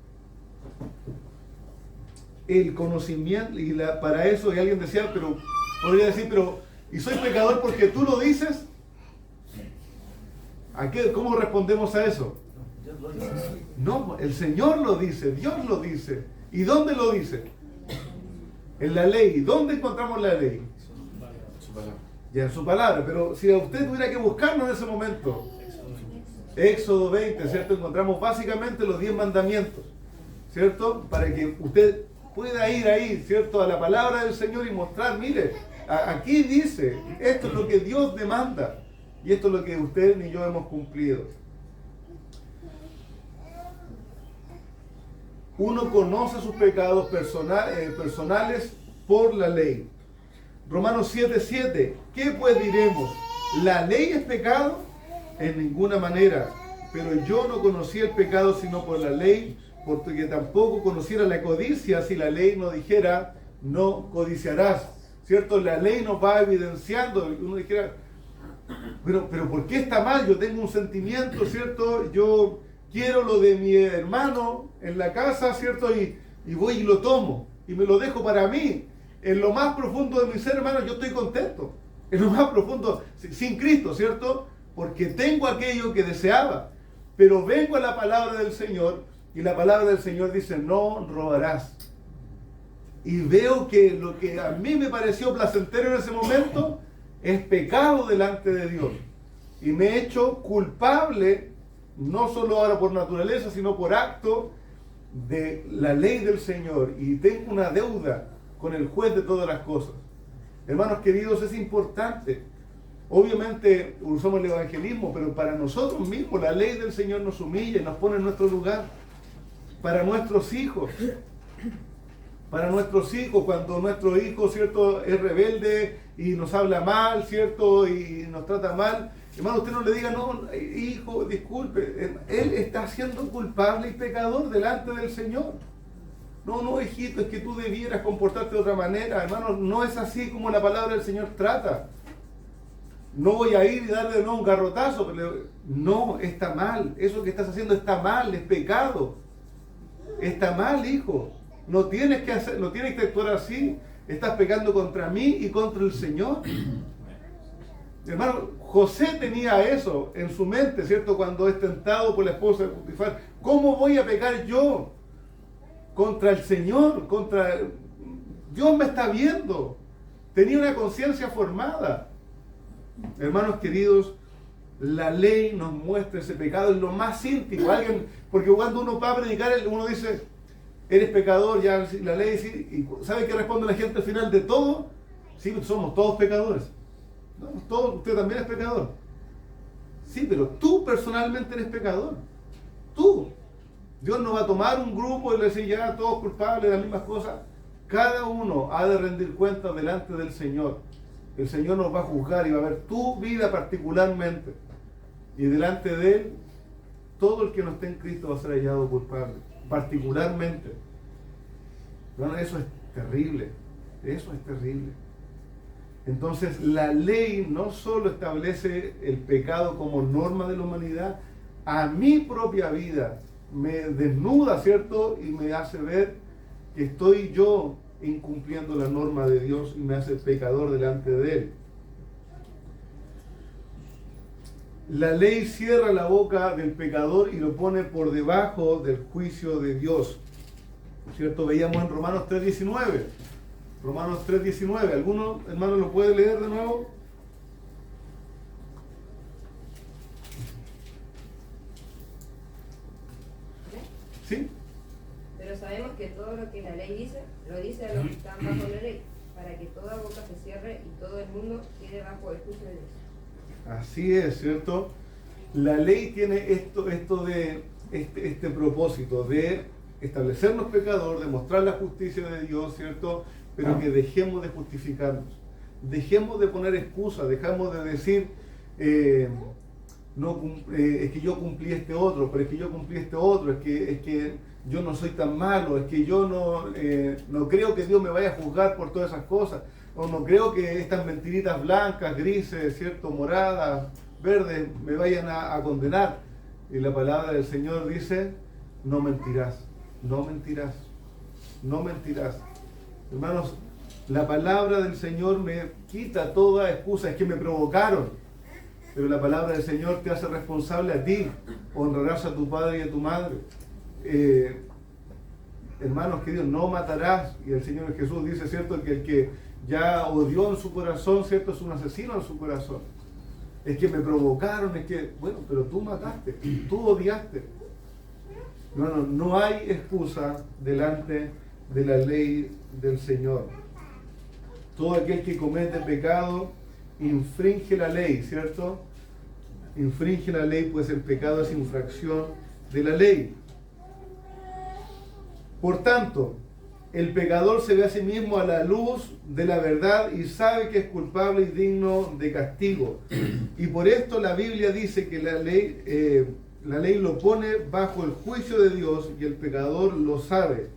El conocimiento, y para eso, y alguien decía, pero podría decir, ¿y soy pecador porque tú lo dices? ¿Cómo respondemos a eso? No, el Señor lo dice, Dios lo dice. ¿Y dónde lo dice? En la ley. ¿Dónde encontramos la ley? Ya en su palabra. Pero si a usted tuviera que buscarlo en ese momento, Éxodo 20, ¿cierto? Encontramos básicamente los 10 mandamientos, ¿cierto? Para que usted pueda ir ahí, ¿cierto? A la palabra del Señor y mostrar, mire, aquí dice, esto es lo que Dios demanda y esto es lo que usted ni yo hemos cumplido. Uno conoce sus pecados personales por la ley. Romanos 7:7. ¿Qué pues diremos? ¿La ley es pecado? En ninguna manera. Pero yo no conocí el pecado sino por la ley, porque tampoco conociera la codicia si la ley no dijera, no codiciarás. ¿Cierto? La ley nos va evidenciando. Uno dijera, pero ¿por qué está mal? Yo tengo un sentimiento, ¿cierto? Yo quiero lo de mi hermano en la casa, ¿cierto? Y voy y lo tomo y me lo dejo para mí. En lo más profundo de mi ser, hermano, yo estoy contento. En lo más profundo, sin Cristo, ¿cierto? Porque tengo aquello que deseaba. Pero vengo a la palabra del Señor y la palabra del Señor dice, no robarás. Y veo que lo que a mí me pareció placentero en ese momento es pecado delante de Dios. Y me he hecho culpable, no solo ahora por naturaleza, sino por acto de la ley del Señor. Y tengo una deuda con el juez de todas las cosas. Hermanos queridos, es importante. Obviamente usamos el evangelismo, pero para nosotros mismos la ley del Señor nos humilla y nos pone en nuestro lugar. Para nuestros hijos. Para nuestros hijos, cuando nuestro hijo, ¿cierto?, es rebelde y nos habla mal, ¿cierto?, y nos trata mal. Hermano, usted no le diga, no, hijo, disculpe. Él está siendo culpable y pecador delante del Señor. No, hijito, es que tú debieras comportarte de otra manera. Hermano, no es así como la palabra del Señor trata. No voy a ir y darle de nuevo un garrotazo. Pero no, está mal. Eso que estás haciendo está mal, es pecado. Está mal, hijo. No tienes que actuar así. Estás pecando contra mí y contra el Señor. Hermano, José tenía eso en su mente, ¿cierto? Cuando es tentado por la esposa de Potifar. ¿Cómo voy a pecar yo contra el Señor? Dios me está viendo. Tenía una conciencia formada. Hermanos queridos, la ley nos muestra ese pecado en lo más íntimo. Porque cuando uno va a predicar, uno dice, eres pecador, ya la ley sí. ¿Y sabe qué responde la gente al final de todo? Sí, somos todos pecadores. No, usted también es pecador. Sí, pero tú personalmente eres pecador. Tú. Dios no va a tomar un grupo y le decir ya todos culpables de las mismas cosas. Cada uno ha de rendir cuentas delante del Señor. El Señor nos va a juzgar y va a ver tu vida particularmente. Y delante de Él, todo el que no esté en Cristo va a ser hallado culpable. Particularmente. Bueno, eso es terrible. Eso es terrible. Entonces, la ley no solo establece el pecado como norma de la humanidad, a mi propia vida me desnuda, ¿cierto? Y me hace ver que estoy yo incumpliendo la norma de Dios y me hace pecador delante de Él. La ley cierra la boca del pecador y lo pone por debajo del juicio de Dios, ¿cierto? Veíamos en Romanos 3:19. Romanos 3:19. ¿Alguno, hermano, lo puede leer de nuevo? ¿Sí? Pero sabemos que todo lo que la ley dice, lo dice a los que están bajo la ley, para que toda boca se cierre y todo el mundo quede bajo el juicio de Dios. Así es, ¿cierto? La ley tiene este propósito de establecernos pecador, de mostrar la justicia de Dios, ¿cierto? pero que dejemos de justificarnos, dejemos de poner excusas, dejemos de decir, es que yo cumplí este otro, pero es que yo cumplí este otro, es que yo no soy tan malo, es que yo no creo que Dios me vaya a juzgar por todas esas cosas, o no creo que estas mentiritas blancas, grises, ¿cierto?, moradas, verdes, me vayan a condenar. Y la palabra del Señor dice, no mentirás, no mentirás, no mentirás. Hermanos, la palabra del Señor me quita toda excusa, es que me provocaron. Pero la palabra del Señor te hace responsable a ti. Honrarás a tu padre y a tu madre. Hermanos queridos, no matarás. Y el Señor Jesús dice, ¿cierto?, que el que ya odió en su corazón, ¿cierto?, es un asesino en su corazón. Es que me provocaron, es que, bueno, pero tú mataste, tú odiaste. No hay excusa delante de la ley del Señor. Todo aquel que comete pecado infringe la ley, ¿cierto? Infringe la ley, pues el pecado es infracción de la ley. Por tanto, el pecador se ve a sí mismo a la luz de la verdad y sabe que es culpable y digno de castigo. Y por esto la Biblia dice que la ley lo pone bajo el juicio de Dios y el pecador lo sabe.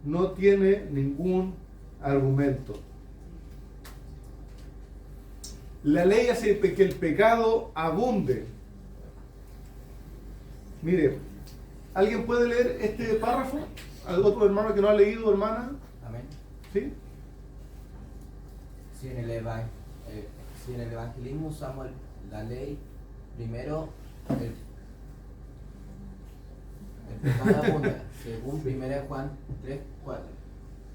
No tiene ningún argumento. La ley hace que el pecado abunde. Mire, ¿alguien puede leer este párrafo? ¿Algún otro hermano que no ha leído, hermana? Amén. ¿Sí? Si en el evangelismo usamos la ley, primero el pecado abunda, según 1 Juan 3:4.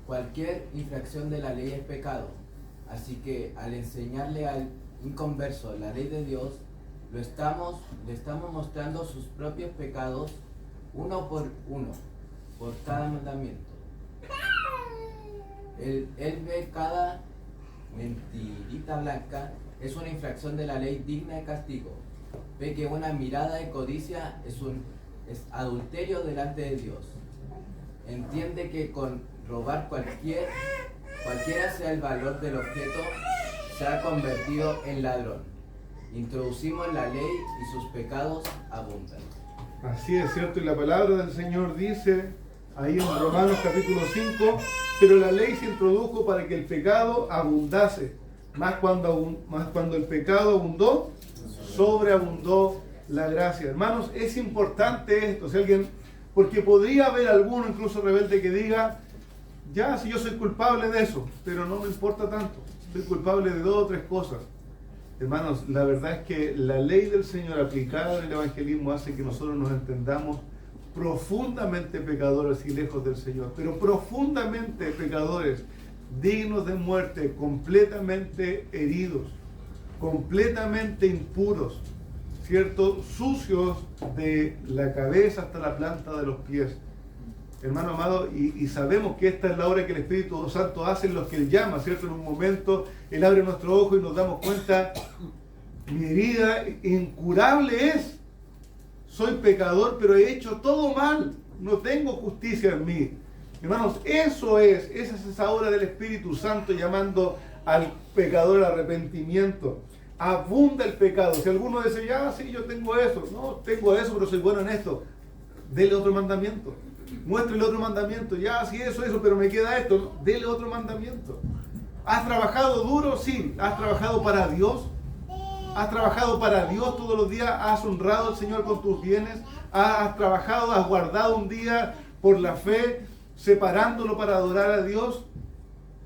Cualquier infracción de la ley es pecado. Así que al enseñarle al inconverso la ley de Dios, le estamos mostrando sus propios pecados uno por cada mandamiento. Él ve cada mentirita blanca es una infracción de la ley digna de castigo. Ve que una mirada de codicia es adulterio delante de Dios. Entiende que con robar cualquiera sea el valor del objeto, se ha convertido en ladrón. Introducimos la ley y sus pecados abundan. Así es, ¿cierto? Y la palabra del Señor dice ahí en Romanos capítulo 5, pero la ley se introdujo para que el pecado abundase, más cuando el pecado abundó, sobreabundó la gracia. Hermanos, es importante esto, porque podría haber alguno incluso rebelde que diga, ya, si yo soy culpable de eso, pero no me importa tanto, soy culpable de 2 o 3 cosas. Hermanos, la verdad es que la ley del Señor aplicada en el evangelismo hace que nosotros nos entendamos profundamente pecadores y lejos del Señor, pero profundamente pecadores, dignos de muerte, completamente heridos, completamente impuros, ¿cierto? Sucios de la cabeza hasta la planta de los pies. Hermano amado, y sabemos que esta es la obra que el Espíritu Santo hace en los que Él llama, ¿cierto? En un momento Él abre nuestro ojo y nos damos cuenta, mi herida incurable es, soy pecador, pero he hecho todo mal, no tengo justicia en mí. Hermanos, esa es esa obra del Espíritu Santo llamando al pecador al arrepentimiento. Abunda el pecado. Si alguno dice, ya, sí, yo tengo eso, no, tengo eso, pero soy bueno en esto, dele otro mandamiento. Muéstrele otro mandamiento. Ya, sí, eso, pero me queda esto. ¿No? Dele otro mandamiento. ¿Has trabajado duro? Sí. ¿Has trabajado para Dios? ¿Has trabajado para Dios todos los días? ¿Has honrado al Señor con tus bienes? ¿Has trabajado, has guardado un día por la fe, separándolo para adorar a Dios?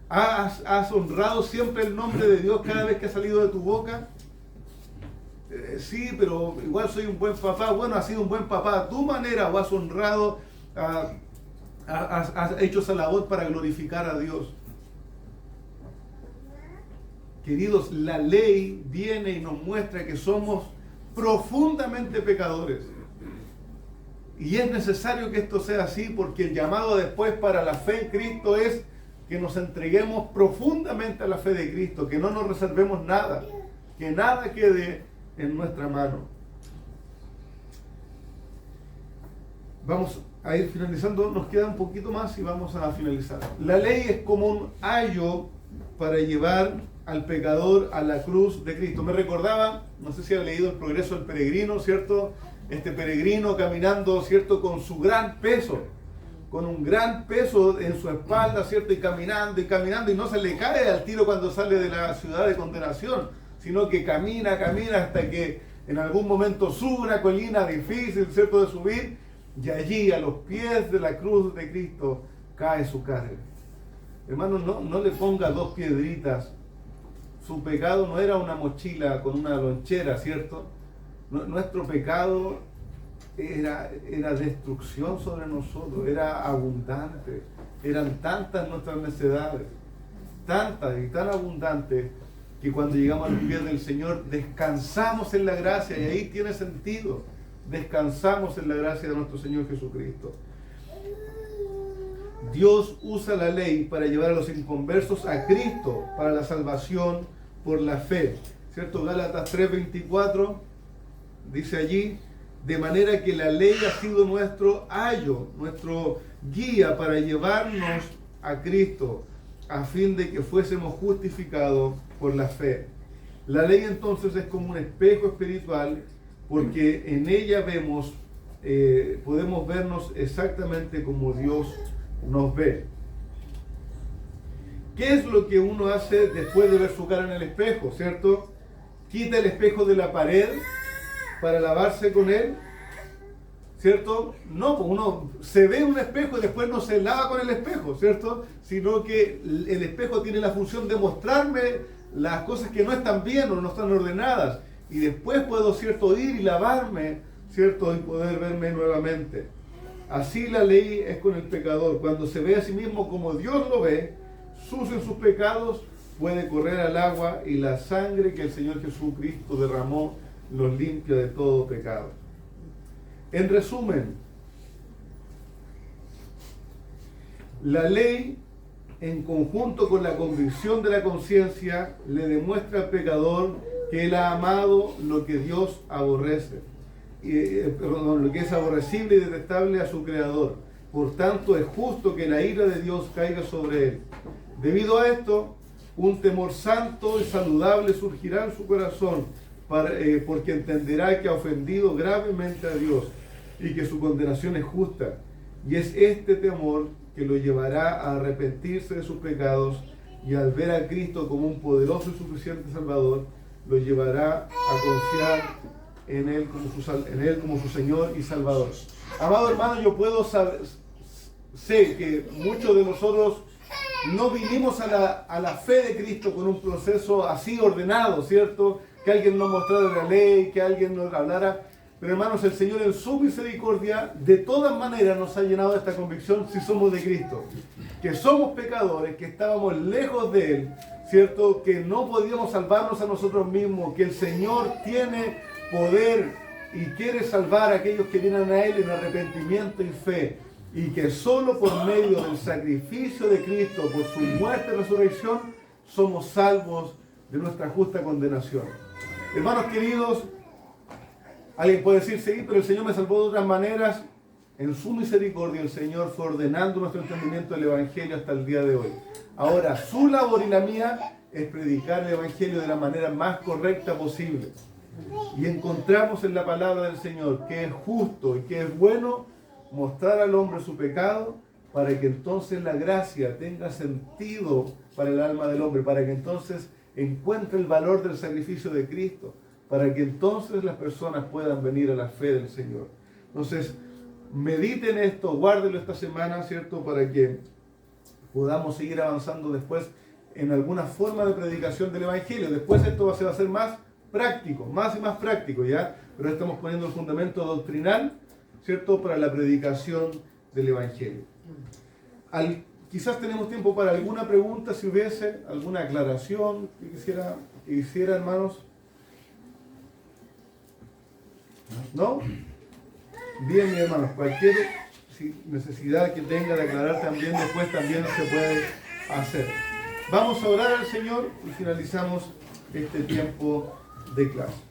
¿Has honrado siempre el nombre de Dios cada vez que ha salido de tu boca? Sí, pero igual soy un buen papá. Bueno, has sido un buen papá a tu manera, o has honrado, has hecho esa labor para glorificar a Dios. Queridos, la ley viene y nos muestra que somos profundamente pecadores. Y es necesario que esto sea así, porque el llamado después para la fe en Cristo es que nos entreguemos profundamente a la fe de Cristo, que no nos reservemos nada, que nada quede en nuestra mano. vamos a ir finalizando, nos queda un poquito más y vamos a finalizar. La ley es como un ayo para llevar al pecador a la cruz de Cristo. Me recordaba, no sé si han leído El progreso del peregrino, ¿cierto? Este peregrino caminando, ¿cierto? Con su gran peso, con un gran peso en su espalda, ¿cierto? Y caminando, y no se le cae al tiro cuando sale de la ciudad de condenación, sino que camina hasta que en algún momento sube una colina difícil, ¿cierto? De subir, y allí a los pies de la cruz de Cristo cae su carga. Hermano, no le ponga 2 piedritas. Su pecado no era una mochila con una lonchera, ¿cierto? Nuestro pecado era destrucción sobre nosotros, era abundante. Eran tantas nuestras necedades, tantas y tan abundantes, que cuando llegamos al pie del Señor descansamos en la gracia, y ahí tiene sentido. Descansamos en la gracia de nuestro Señor Jesucristo. Dios usa la ley para llevar a los inconversos a Cristo para la salvación por la fe, ¿cierto? Gálatas 3:24 dice allí: de manera que la ley ha sido nuestro ayo, nuestro guía para llevarnos a Cristo, a fin de que fuésemos justificados por la fe. La ley entonces es como un espejo espiritual, porque en ella podemos vernos exactamente como Dios nos ve. ¿Qué es lo que uno hace después de ver su cara en el espejo, cierto? Quita el espejo de la pared para lavarse con él, ¿cierto? No, pues uno se ve en un espejo y después no se lava con el espejo, ¿cierto? Sino que el espejo tiene la función de mostrarme las cosas que no están bien o no están ordenadas, y después puedo, ¿cierto?, ir y lavarme, ¿cierto?, y poder verme nuevamente. Así la ley es con el pecador. Cuando se ve a sí mismo como Dios lo ve, sucio en sus pecados, puede correr al agua, y la sangre que el Señor Jesucristo derramó los limpia de todo pecado. En resumen, la ley, en conjunto con la convicción de la conciencia, le demuestra al pecador que él ha amado lo que Dios aborrece, lo que es aborrecible y detestable a su Creador. Por tanto, es justo que la ira de Dios caiga sobre él. Debido a esto, un temor santo y saludable surgirá en su corazón, porque entenderá que ha ofendido gravemente a Dios y que su condenación es justa. Y es este temor que lo llevará a arrepentirse de sus pecados, y al ver a Cristo como un poderoso y suficiente Salvador, lo llevará a confiar en Él como su Señor y Salvador. Amado hermano, yo sé que muchos de nosotros no vinimos a la fe de Cristo con un proceso así ordenado, ¿cierto? Que alguien nos mostrara la ley, que alguien nos hablara. Pero hermanos, el Señor en su misericordia de todas maneras nos ha llenado de esta convicción si somos de Cristo. Que somos pecadores, que estábamos lejos de Él, ¿cierto? Que no podíamos salvarnos a nosotros mismos, que el Señor tiene poder y quiere salvar a aquellos que vienen a Él en arrepentimiento y fe. Y que solo por medio del sacrificio de Cristo, por su muerte y resurrección, somos salvos de nuestra justa condenación. Hermanos queridos, alguien puede decir, sí, pero el Señor me salvó de otras maneras. En su misericordia el Señor fue ordenando nuestro entendimiento del Evangelio hasta el día de hoy. Ahora, su labor y la mía es predicar el Evangelio de la manera más correcta posible. Y encontramos en la palabra del Señor que es justo y que es bueno mostrar al hombre su pecado, para que entonces la gracia tenga sentido para el alma del hombre, para que entonces encuentre el valor del sacrificio de Cristo, para que entonces las personas puedan venir a la fe del Señor. Entonces, mediten esto, guárdenlo esta semana, ¿cierto?, para que podamos seguir avanzando después en alguna forma de predicación del Evangelio. Después esto va a ser más práctico, más y más práctico, ¿ya? Pero estamos poniendo el fundamento doctrinal, ¿cierto?, para la predicación del Evangelio. Quizás tenemos tiempo para alguna pregunta, si hubiese alguna aclaración que quisiera, hermanos. ¿No? Bien, mis hermanos, cualquier necesidad que tenga de aclarar también, después también se puede hacer. Vamos a orar al Señor y finalizamos este tiempo de clase.